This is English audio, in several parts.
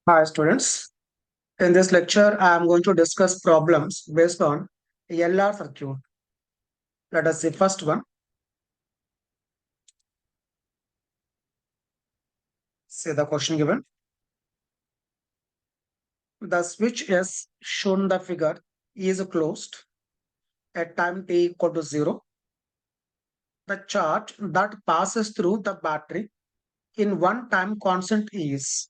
Hi, students. In this lecture, I am going to discuss problems based on LR circuit. Let us see first one. See the question given. The switch S shown in the figure is closed at time t equal to 0. The charge that passes through the battery in one time constant is.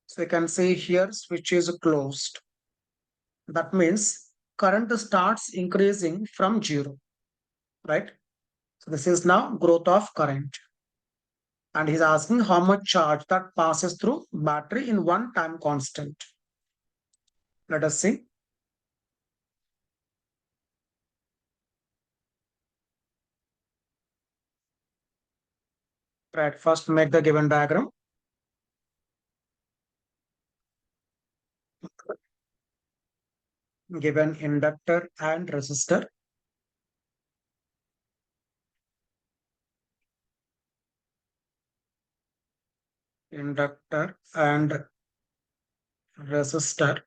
So you can say here switch is closed. That means current starts increasing from 0, right? So this is now growth of current. And he's asking how much charge that passes through battery in one time constant. Let us see. Right, first make the given diagram. Given inductor and resistor. Inductor and resistor.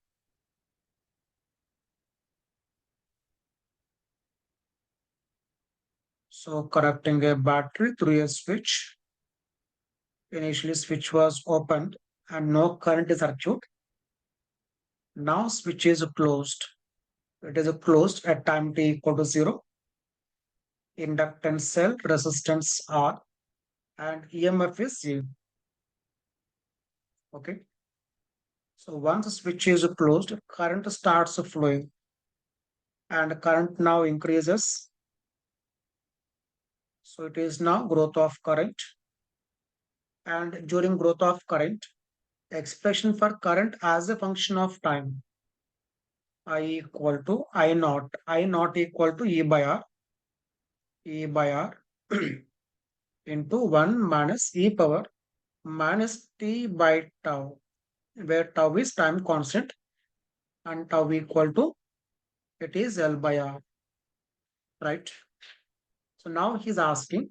So connecting a battery through a switch. Initially switch was opened and no current is circuit. Now switch is closed. It is closed at time t equal to 0. Inductance cell resistance R and EMF is Z. Okay. So once the switch is closed, current starts flowing and current now increases. So it is now growth of current. And during growth of current, expression for current as a function of time. I equal to I naught. I naught equal to E by R. E by R into 1 minus E power minus T by tau, where tau is time constant and tau equal to, it is L by R, right? So now he's asking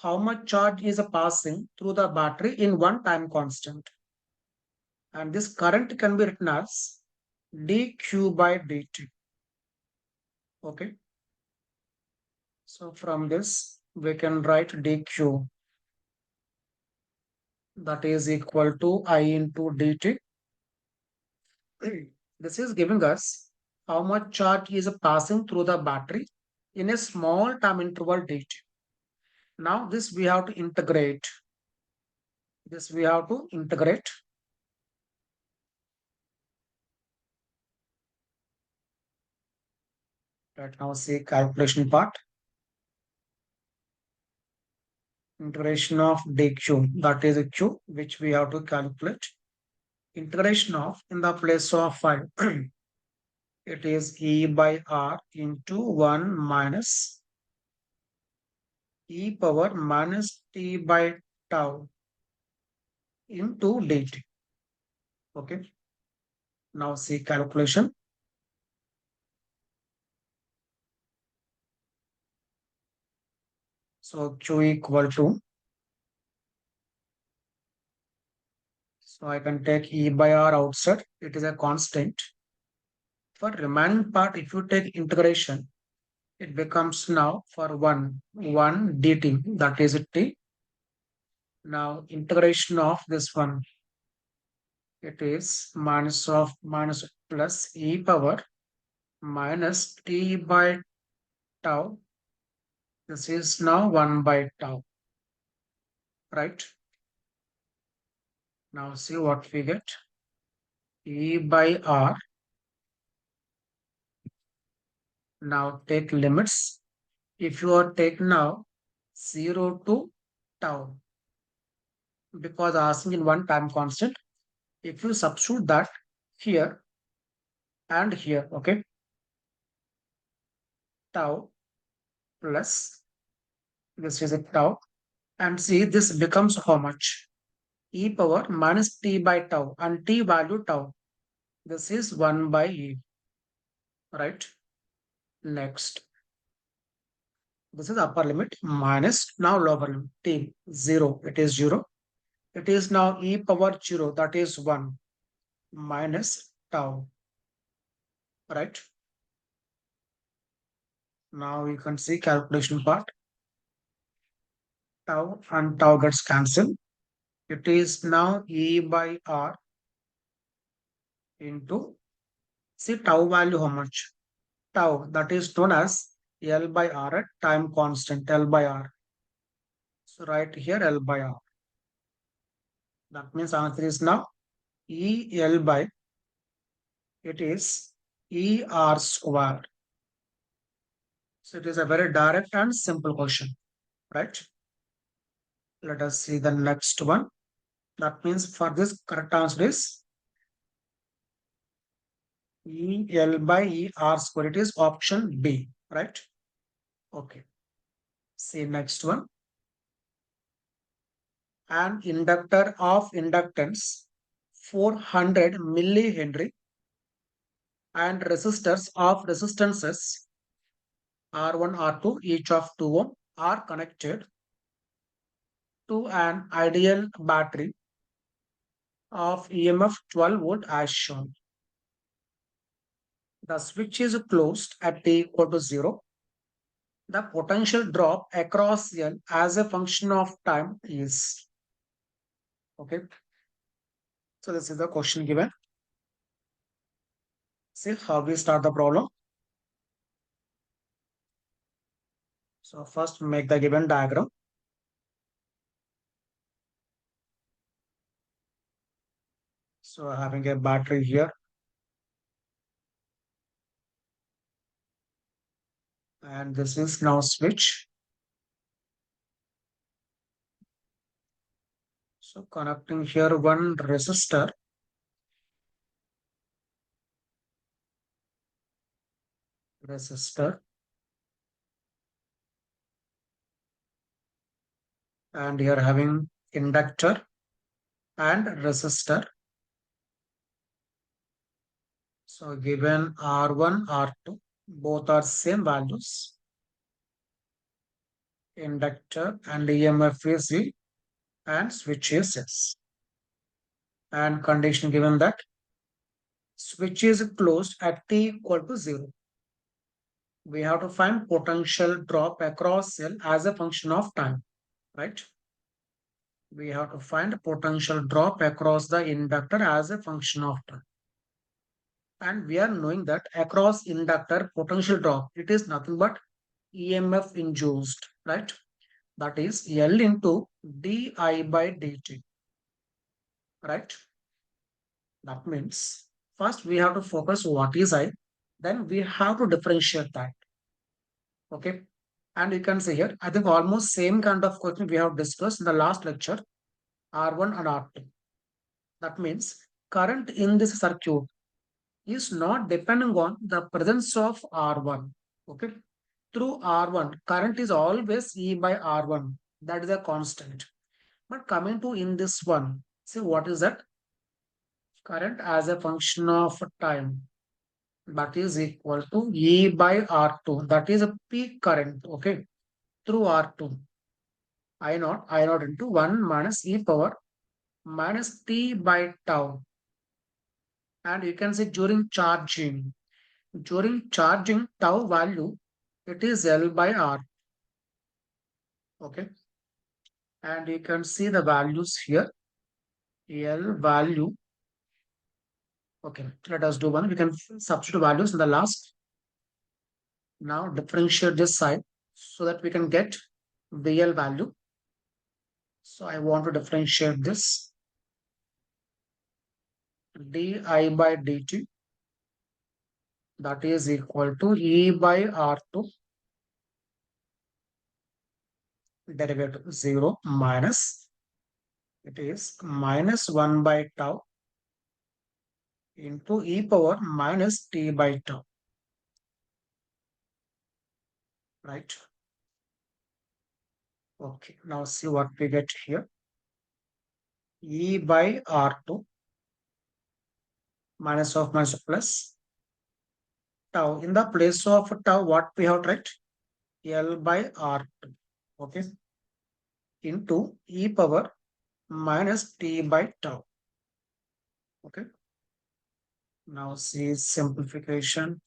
how much charge is passing through the battery in one time constant. And this current can be written as dq by dt. Okay. So from this, we can write dq. That is equal to I into dt. This is giving us how much charge is passing through the battery in a small time interval dt. Now this we have to integrate. This we have to integrate. Right now see calculation part. Integration of dq, that is a q which we have to calculate. Integration of in the place of 5. It is E by R into 1 minus E power minus T by tau into dt. Okay. Now see calculation. So Q equal to, so I can take E by R outside. It is a constant. For remaining part, if you take integration, it becomes now for 1 dt, that is t. Now integration of this one, it is minus of minus plus E power minus T by tau. This is now 1 by tau, right? Now see what we get. E by R. Now take limits. If you are take now 0 to tau, because asking in one time constant, if you substitute that here and here, okay, tau plus, this is a tau, and see this becomes how much? E power minus T by tau, and T value tau. This is 1 by E, right? Next, this is upper limit minus now lower limit T 0. It is 0. It is now e power 0, that is 1 minus tau, right? Now you can see calculation part. Tau and tau gets cancelled. It is now e by r into, see tau value how much? Tau, that is known as L by R at time constant, L by R. So right here L by R. That means answer is now E L by, it is E R square. So it is a very direct and simple question, right? Let us see the next one. That means for this correct answer is E L by E R square. It is option B, right? Okay. See next one. An inductor of inductance 400 millihenry and resistors of resistances R1, R2, each of 2 ohm are connected to an ideal battery of EMF 12 volt as shown. The switch is closed at t equal to 0. The potential drop across L as a function of time is. Okay. So this is the question given. See how we start the problem. So first make the given diagram. So having a battery here and this is now switch. So connecting here one resistor and here having inductor and resistor. So given R1, R2, both are same values. Inductor and EMF is E and switch is S. And condition given that switch is closed at t equal to 0. We have to find potential drop across L as a function of time, right? We have to find potential drop across the inductor as a function of time. And we are knowing that across inductor potential drop, it is nothing but EMF induced, right? That is L into di by dt, right? That means first we have to focus what is I, then we have to differentiate that. Okay. And you can see here, I think almost same kind of question we have discussed in the last lecture, R1 and R2. That means current in this circuit is not depending on the presence of R1. Okay. Through R1, current is always E by R1. That is a constant. But coming to in this one, see what is that? Current as a function of time. That is equal to E by R2. That is a peak current. Okay. Through R2. I naught into 1 minus E power minus T by tau. And you can see during charging tau value, it is L by R. Okay. And you can see the values here. L value. Okay, let us do one. We can substitute values in the last. Now differentiate this side so that we can get VL value. So I want to differentiate this di by dt, that is equal to E by R2 derivative 0 minus, it is minus 1 by tau into E power minus T by tau, right? Okay, now see what we get here. E by R2 minus of minus plus tau. In the place of tau, what we have, right? L by R2. Okay. Into E power minus t by tau. Okay. Now see simplification.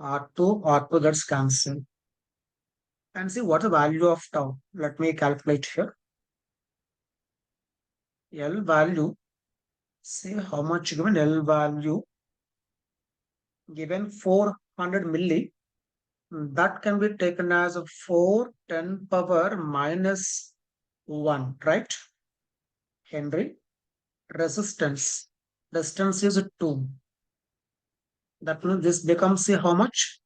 R2 gets cancelled. And see what the value of tau. Let me calculate here. L value, see how much given L value, given 400 milli, that can be taken as 410 power minus 1, right? Henry. Resistance. Distance is 2. That means this becomes how much?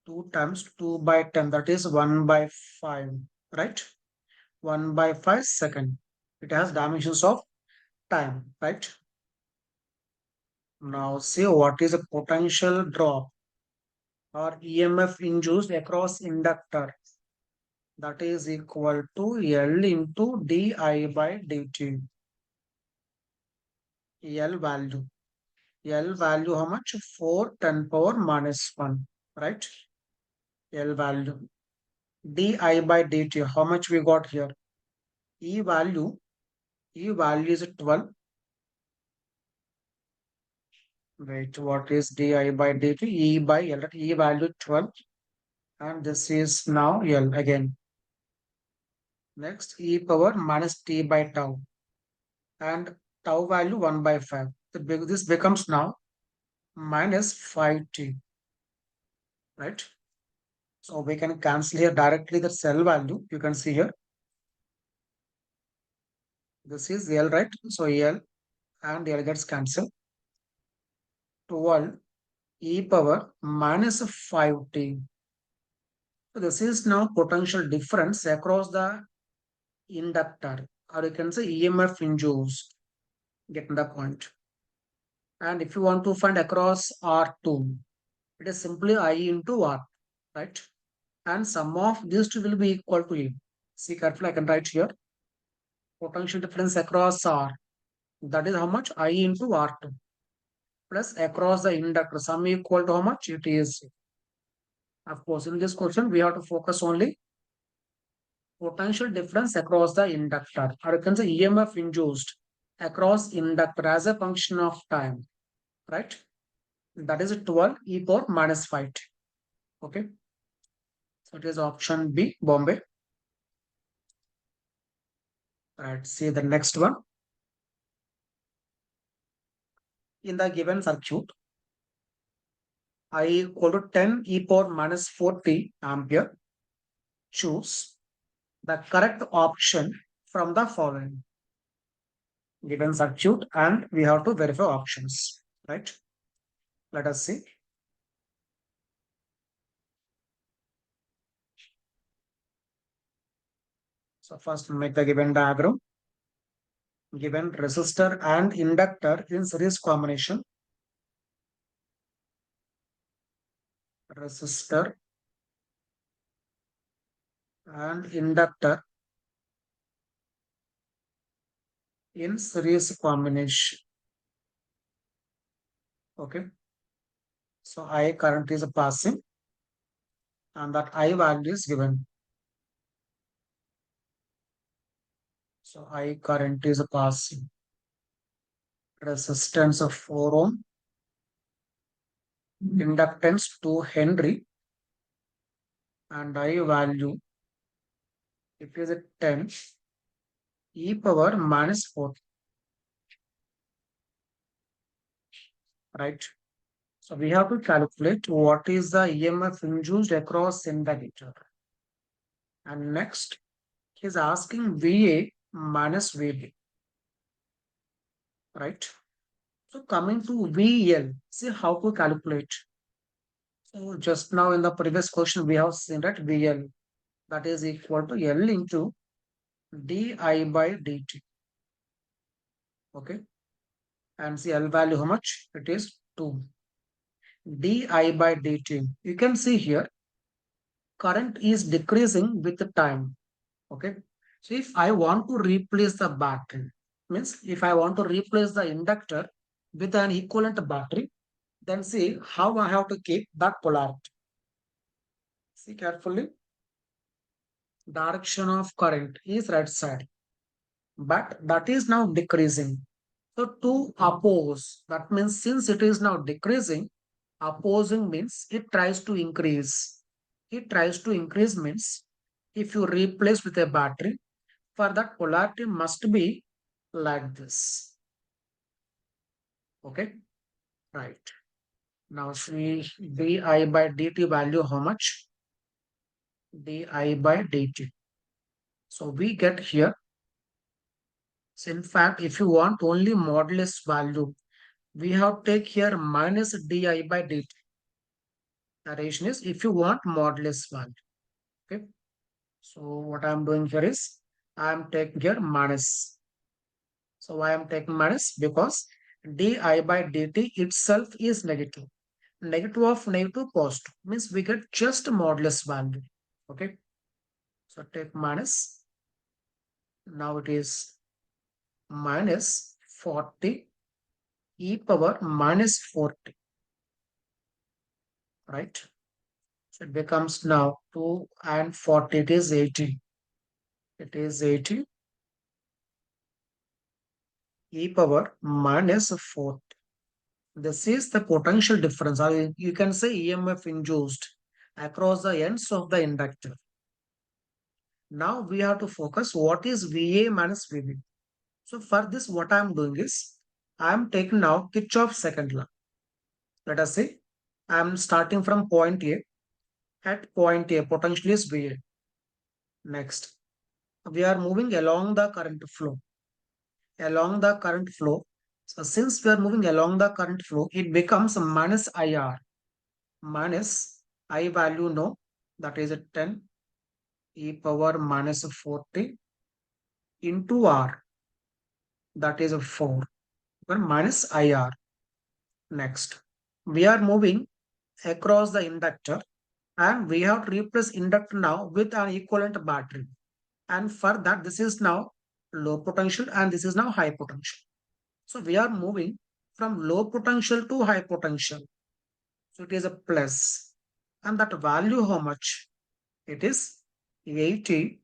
2 times 2 by 10. That is 1 by 5, right? 1 by 5 second. It has dimensions of time, right? Now see what is a potential drop or EMF induced across inductor. That is equal to L into di by dt. L value. L value how much? 410 power minus 1, right? L value. Di by dt. How much we got here? E value. E value is 12. Wait, what is di by dt? E by L. E value 12. And this is now L again. Next, e power minus t by tau. And tau value 1 by 5. This becomes now minus 5t, right? So we can cancel here directly the cell value. You can see here. This is L, right? So L and L gets cancelled. 12 e power minus 5t. So this is now potential difference across the inductor, or you can say EMF induced. Get the point. And if you want to find across R2, it is simply I into R, right? And sum of these two will be equal to E. See carefully, I can write here. Potential difference across R. That is how much? I into R2. Plus across the inductor, sum equal to how much? It is. Of course, in this question, we have to focus only potential difference across the inductor, or you can say EMF induced across inductor as a function of time, right? That is 12 e power minus 5. Okay. So it is option B, Bombay. Right. See the next one. In the given circuit, I equal to 10 e power minus 40 ampere. Choose the correct option from the following given circuit, and we have to verify options, right? Let us see. So first make the given diagram. Given resistor and inductor in series combination. Resistor and inductor in series combination. Okay. So I current is passing and that I value is given. So I current is passing. Resistance of 4 ohm. Inductance 2 Henry. And I value, if it is a 10, e power minus 4. Right. So we have to calculate what is the EMF induced across inductor. And next, he is asking VA minus VB. Right. So coming to VL, see how to calculate. So just now in the previous question, we have seen that VL, that is equal to L into di by dt. Okay. And see L value how much? It is 2. Di by dt. You can see here, current is decreasing with the time. Okay. So if I want to replace the battery, means if I want to replace the inductor with an equivalent battery, then see how I have to keep that polarity. See carefully. direction of current is right side, but that is now decreasing. So to oppose, that means since it is now decreasing, opposing means it tries to increase. It tries to increase means if you replace with a battery, for that polarity must be like this. Okay, right. Now see di by dt value how much? Di by dt. So we get here. So in fact, if you want only modulus value, we have take here minus di by dt. The relation is if you want modulus value. Okay. So what I'm doing here is I'm taking here minus. So why I'm taking minus? Because di by dt itself is negative. Negative of negative positive means we get just modulus value. Okay. So take minus. Now it is minus 40 e power minus 40. Right. So it becomes now 2 and 40. It is 80. It is 80 e power minus 40. This is the potential difference, or you can say EMF induced across the ends of the inductor. Now we have to focus what is VA minus VB. So for this, what I am doing is I am taking now Kirchhoff's second law. Let us say I am starting from point A. At point A, potential is VA. Next, we are moving along the current flow. Along the current flow. So since we are moving along the current flow, it becomes minus IR. Minus I value no, that is a 10 e power minus 40 into R, that is a 4, then minus IR. Next, we are moving across the inductor and we have to replace inductor now with an equivalent battery. And for that, this is now low potential and this is now high potential. So we are moving from low potential to high potential. So it is a plus. And that value how much? It is 80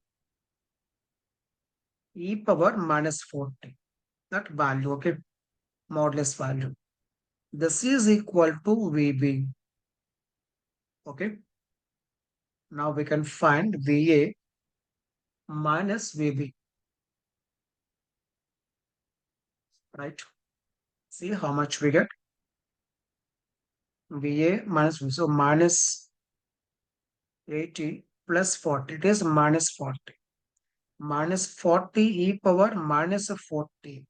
e power minus 40. That value, okay, modulus value. This is equal to VB. Okay. Now we can find VA minus VB. Right. See how much we get. VA minus VB. So minus 80 plus 40. It is minus 40. Minus 40 e power minus 40.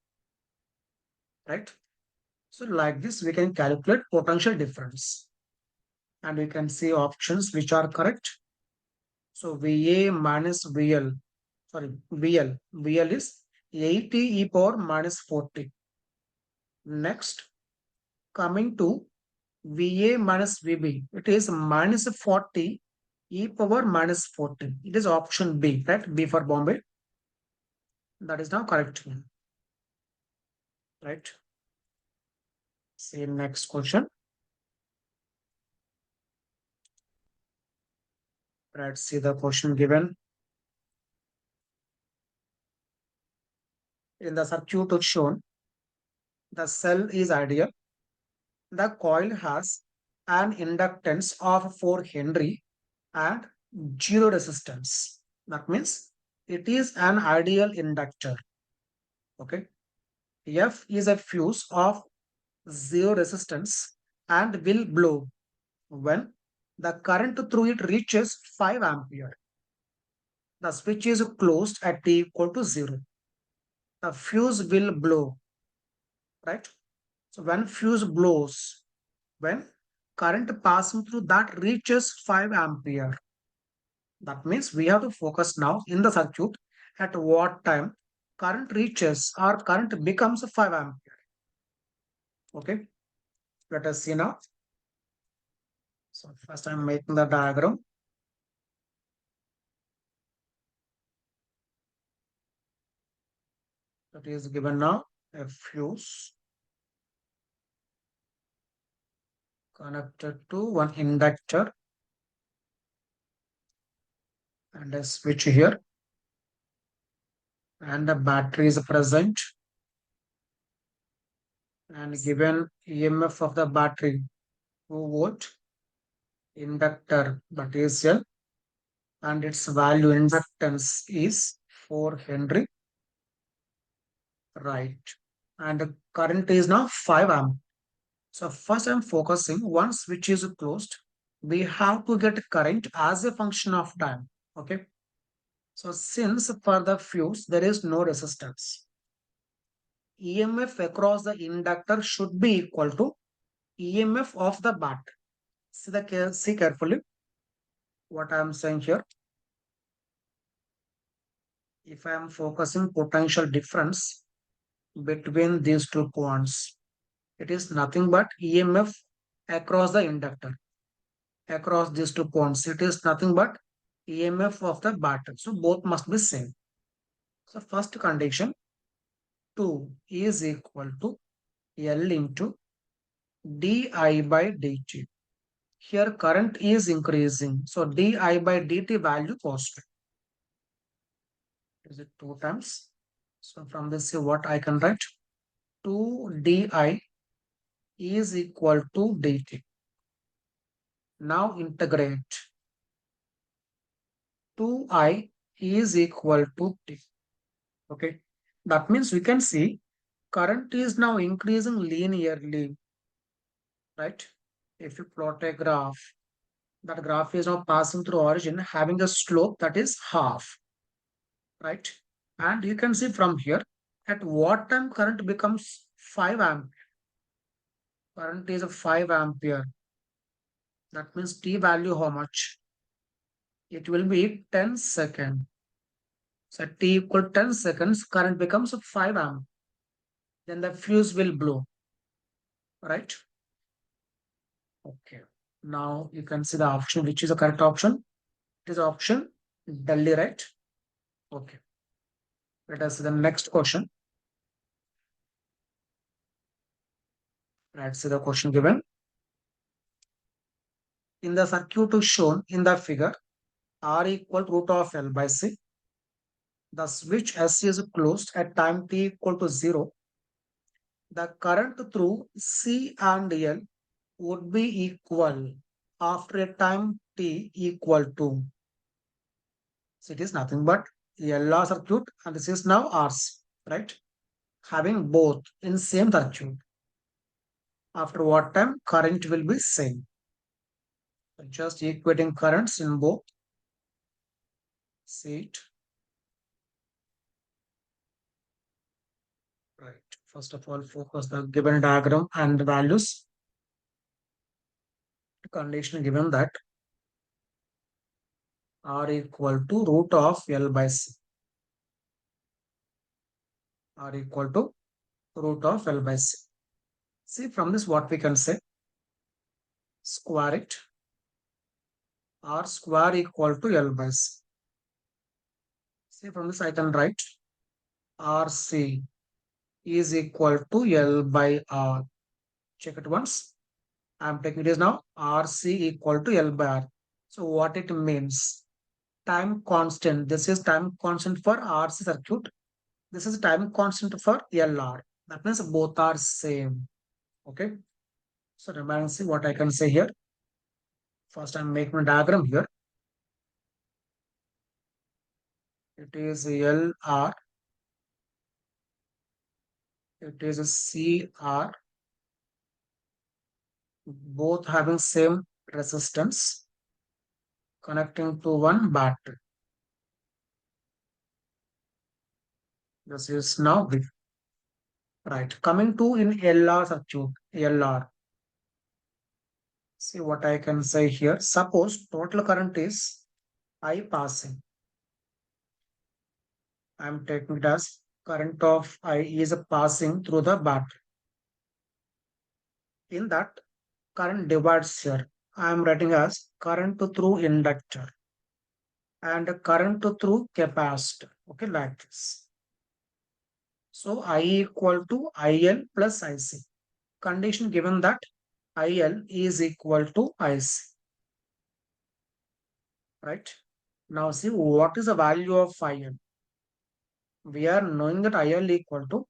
Right. So like this, we can calculate potential difference. And we can see options which are correct. So VA minus VL, sorry, VL is 80 e power minus 40. Next, coming to VA minus VB, it is minus 40 e power minus 40. It is option B, right? B for Bombay. That is now correct. Right? See next question. Let's see the question given. In the circuit shown, the cell is ideal. The coil has an inductance of 4 Henry and 0 resistance. That means it is an ideal inductor. Okay. F is a fuse of 0 resistance and will blow when the current through it reaches 5 ampere. The switch is closed at t equal to 0. The fuse will blow, right? So when fuse blows, when current passing through that reaches 5 ampere, that means we have to focus now in the circuit at what time current reaches or current becomes 5 ampere. Okay, let us see now. So first I'm making the diagram. That is given now a fuse connected to one inductor and a switch here, and the battery is present, and given EMF of the battery 2 volt, inductor that is L, and its value inductance is 4 Henry, right? And the current is now 5 amp. So first I'm focusing, once switch is closed, we have to get current as a function of time. Okay. So since for the fuse there is no resistance, EMF across the inductor should be equal to EMF of the battery. See carefully what I am saying here. If I am focusing potential difference between these 2 points, it is nothing but EMF across the inductor. Across these 2 points, it is nothing but EMF of the battery. So both must be same. So first condition, 2 is equal to L into di by dt. Here current is increasing. So di by dt value positive. Is it 2 times? So from this, what I can write? 2 di is equal to dt. Now integrate. 2I is equal to t. Okay. That means we can see current is now increasing linearly, right? If you plot a graph, that graph is now passing through origin having a slope that is half, right? And you can see from here at what time current becomes 5 amp. Current is a 5 ampere. That means t value how much? It will be 10 seconds. So t equal 10 seconds, current becomes 5 amp. Then the fuse will blow, right? Okay. Now you can see the option, which is the correct option. It is option Delhi, right? Okay. Let us see the next question. Let's see the question given. In the circuit shown in the figure, R equal to root of L by C. The switch S is closed at time t equal to 0. The current through C and L would be equal after a time t equal to. So it is nothing but LR circuit, and this is now R's, right? Having both in same circuit. After what time current will be same. So just equating currents in both. See it. Right. First of all, focus the given diagram and the values. Condition given that R equal to root of L by C. R equal to root of L by C. See from this what we can say. Square it. R square equal to L by C. See from this I can write RC is equal to L by R. Check it once. I am taking it as now RC equal to L by R. So what it means? Time constant. This is time constant for RC circuit. This is time constant for LR. That means both are same. Okay. So remember, see what I can say here. First, I'm making a diagram here. It is LR. It is a CR. Both having same resistance connecting to one battery. This is now big. Right. Coming to in LR circuit. LR. See what I can say here. Suppose total current is I passing. I am taking it as current of I is passing through the battery. In that, current divides here. I am writing as current through inductor and current through capacitor. Okay, like this. So I equal to IL plus IC. Condition given that IL is equal to IC. Right? Now see what is the value of IL. We are knowing that IL equal to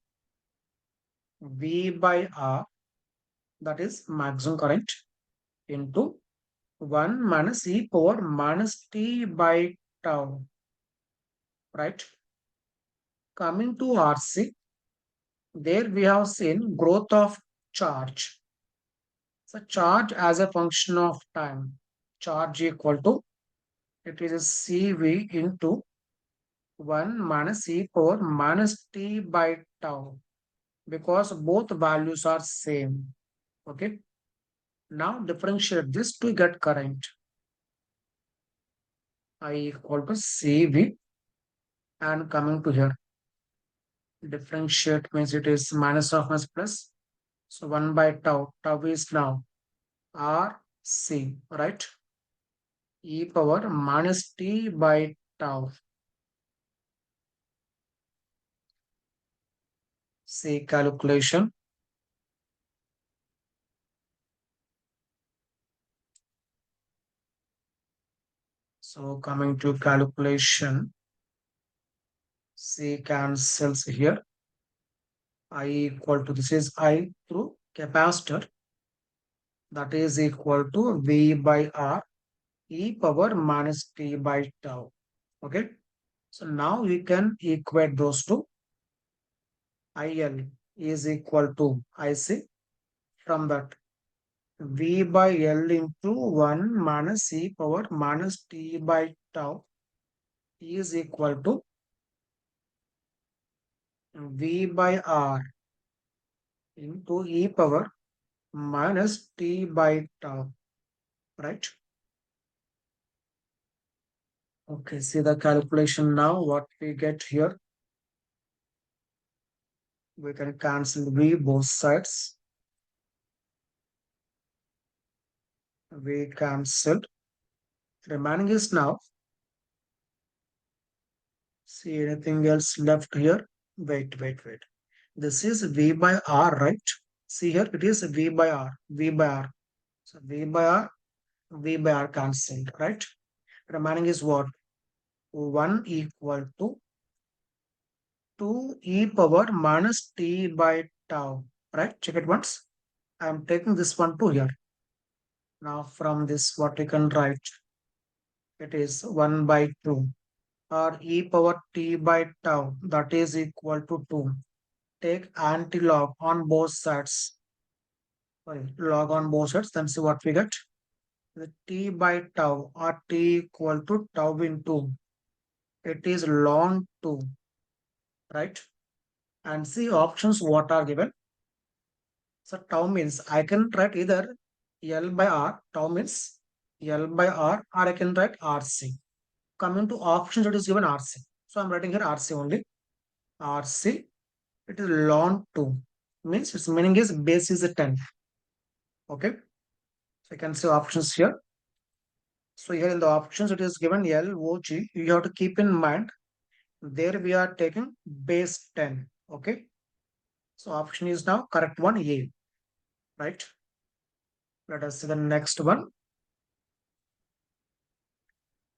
V by R, that is maximum current, into 1 minus e power minus t by tau, right? Coming to RC, there we have seen growth of charge. So charge as a function of time, charge equal to, it is a CV into 1 minus e power minus t by tau, because both values are same. Okay. Now differentiate this to get current. I equal to CV, and coming to here, differentiate means it is minus of minus plus. So 1 by tau, tau is now RC, right? E power minus t by tau. See calculation. So coming to calculation, C cancels here. I equal to, this is I through capacitor, that is equal to V by R e power minus t by tau. Okay. So now we can equate those two. IL is equal to IC, from that V by L into 1 minus e power minus t by tau is equal to V by R into e power minus t by tau, right? Okay, see the calculation now, what we get here. We can cancel V both sides. We cancelled. Remaining is now, see anything else left here? Wait. This is V by R, right? See here, it is V by R, V by R. So V by R, V by R cancelled, right? Remaining is what? 1 equal to 2 e power minus t by tau, right? Check it once. I am taking this one to here. Now from this, what we can write? It is 1 by 2, or e power t by tau, that is equal to 2. Take anti-log on both sides. Sorry, log on both sides, then see what we get. The t by tau, or t equal to tau into, it is ln 2, right? And see options what are given. So tau means I can write either L by R, tau means L by R, or I can write RC. Coming to options, it is given RC. So I'm writing here RC only. RC, it is ln 2. Means its meaning is base is a 10. Okay. So you can see options here. So here in the options, it is given LOG. You have to keep in mind, there we are taking base 10. Okay. So option is now correct one, A. Right. Let us see the next one.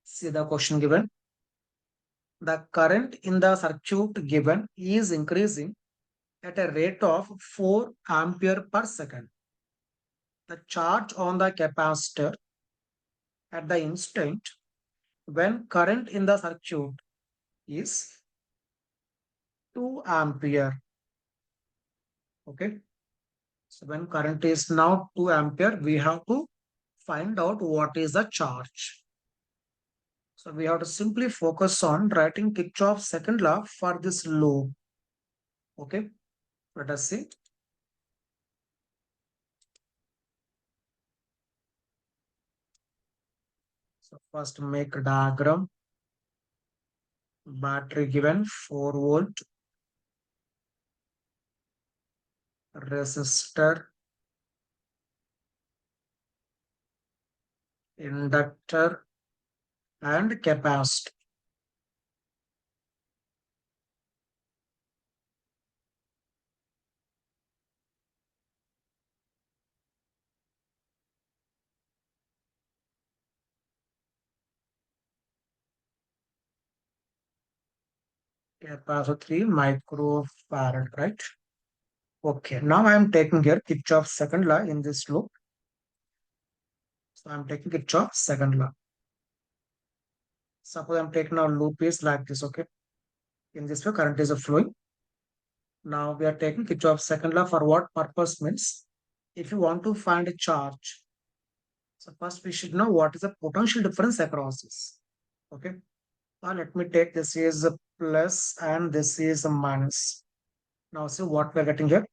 See the question given. The current in the circuit given is increasing at a rate of 4 ampere per second. The charge on the capacitor at the instant when current in the circuit is 2 ampere. Okay. So when current is now 2 ampere, we have to find out what is the charge. So we have to simply focus on writing Kirchhoff's second law for this loop. Okay. Let us see. So first make a diagram. Battery given 4 volt. Resistor. Inductor and capacitor. Capacity 3 microfarad, right? Okay, now I am taking here Kirchhoff's second law in this loop. So I am taking Kirchhoff's second law. Suppose I am taking our loop is like this, okay? In this way, current is flowing. Now we are taking Kirchhoff's second law for what purpose means? If you want to find a charge, so first we should know what is the potential difference across this. Okay. Now let me take this is a plus and this is a minus. Now see what we are getting here.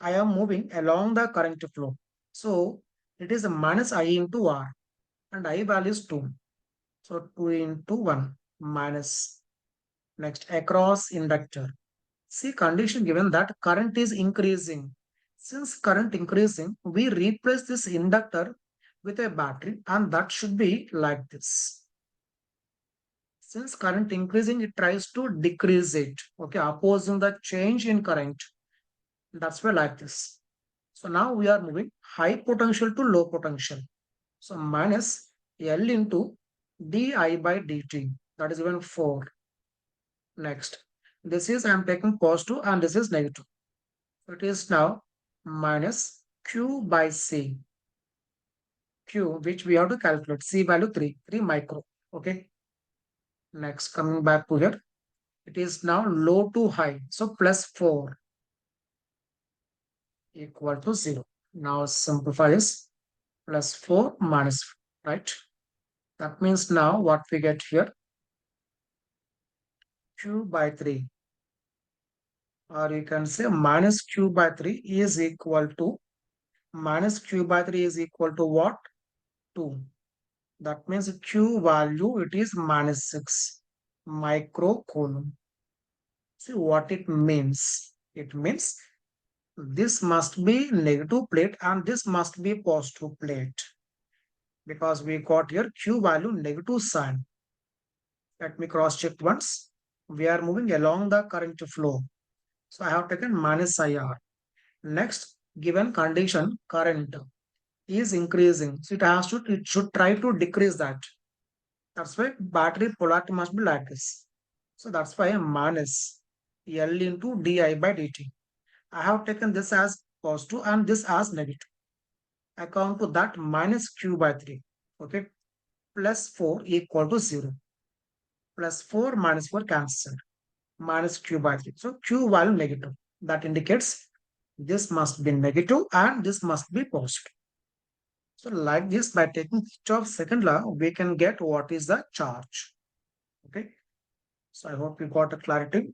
I am moving along the current flow. So it is a minus I into R and I value is 2. So 2 into 1 minus next across inductor. See condition given that current is increasing. Since current increasing, we replace this inductor with a battery and that should be like this. Since current increasing, it tries to decrease it. Okay, opposing the change in current. That's why like this. So now we are moving high potential to low potential. So minus L into di by dt. That is even 4. Next. This is I am taking positive and this is negative. So it is now minus Q by C. Q, which we have to calculate. C value 3 micro. Okay. Next, coming back to here. It is now low to high. So plus 4 equal to 0. Now simplify this. Plus 4 minus 4, right? That means now what we get here, Q by 3, or you can say minus Q by 3 is equal to, minus Q by 3 is equal to what? 2. That means Q value, it is minus 6 microcoulomb. See what it means? It means this must be negative plate and this must be positive plate, because we got here Q value negative sign. Let me cross check once. We are moving along the current flow. So I have taken minus IR. Next, given condition, current is increasing. So it should try to decrease that. That's why battery polarity must be like this. So that's why minus L into di by dt. I have taken this as positive and this as negative. Account to that minus Q by 3. Okay. Plus 4 equal to 0. Plus 4 minus 4 cancelled. Minus Q by 3. So Q value negative. That indicates this must be negative and this must be positive. So like this, by taking Kirchhoff's second law, we can get what is the charge. Okay. So I hope you got a clarity.